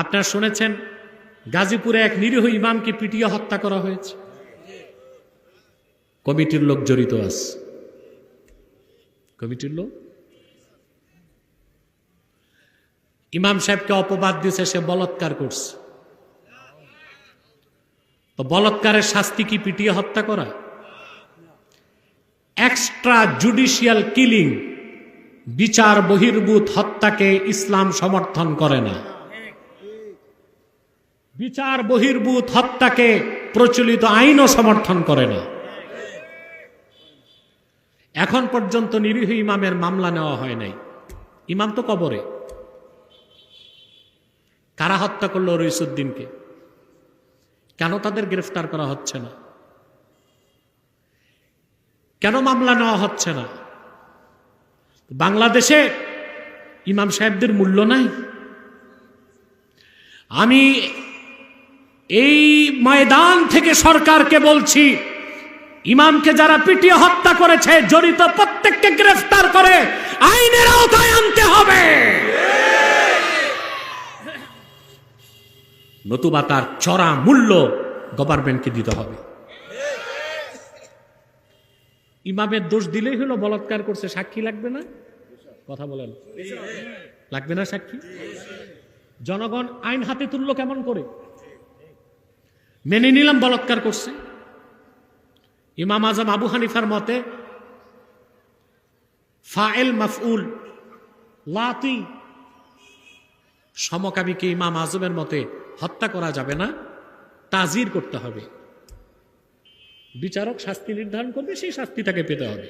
আপনারা শুনেছেন গাজীপুরে এক নিরীহ ইমামকে পিটিয়ে হত্যা করা হয়েছে। কমিটির লোক জড়িত আছে। কমিটির লোক ইমাম সাহেবকে অপবাদ দিয়েছে সে বলাৎকার করছে। তো বলাৎকারের শাস্তি কি পিটিয়ে হত্যা করা? এক্সট্রা জুডিশিয়াল কিলিং, বিচার বহির্ভূত হত্যাকে ইসলাম সমর্থন করে না। বিচার বহির্ভূত হত্যাকে প্রচলিত আইনও সমর্থন করে না। এখন পর্যন্ত নিরীহ ইমামের মামলা নেওয়া হয় নাই। ইমাম তো কবরে। কারা হত্যা করলো রইসুদ্দিনকে? কেন তাদের গ্রেফতার করা হচ্ছে না? কেন মামলা নেওয়া হচ্ছে না? বাংলাদেশে ইমাম সাহেবদের মূল্য নাই। আমি এই ময়দান থেকে সরকারকে বলছি, ইমামকে যারা পিটিয়ে হত্যা করেছে জড়িত প্রত্যেককে গ্রেফতার করে আইনের আওতায় আনতে হবে, নতুবা তার চড়া মূল্য গভর্নমেন্টকে দিতে হবে। ইমামের দোষ দিলেই হলো বলাৎকার করছে, সাক্ষী লাগবে না? কথা বলেন, লাগবে না সাক্ষী? জনগণ আইন হাতে তুললো কেমন করে? মেনে নিলাম বলাৎকার করছে। ইমাম আজম আবু হানিফার মতে ফাইল মাফউল লাতি, সমকামীকে ইমাম আজমের মতে হত্যা করা যাবে না, তাজির করতে হবে। বিচারক শাস্তি নির্ধারণ করবে, সেই শাস্তি তাকে পেতে হবে।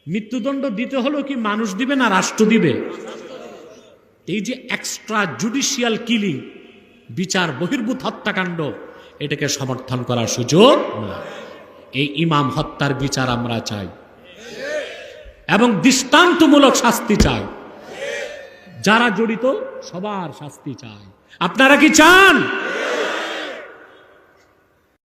মৃত্যুদণ্ড দিতে হলেও কি মানুষ দিবে না রাষ্ট্র দিবে? এই যে এক্সট্রা জুডিশিয়াল কিলিং, বিচার বহির্ভূত হত্যাকাণ্ড, এটাকে সমর্থন করার সুযোগ না। এই ইমাম হত্যার বিচার আমরা চাই এবং দৃষ্টান্তমূলক শাস্তি চাই। যারা জড়িত সবার শাস্তি চাই। আপনারা কি চান?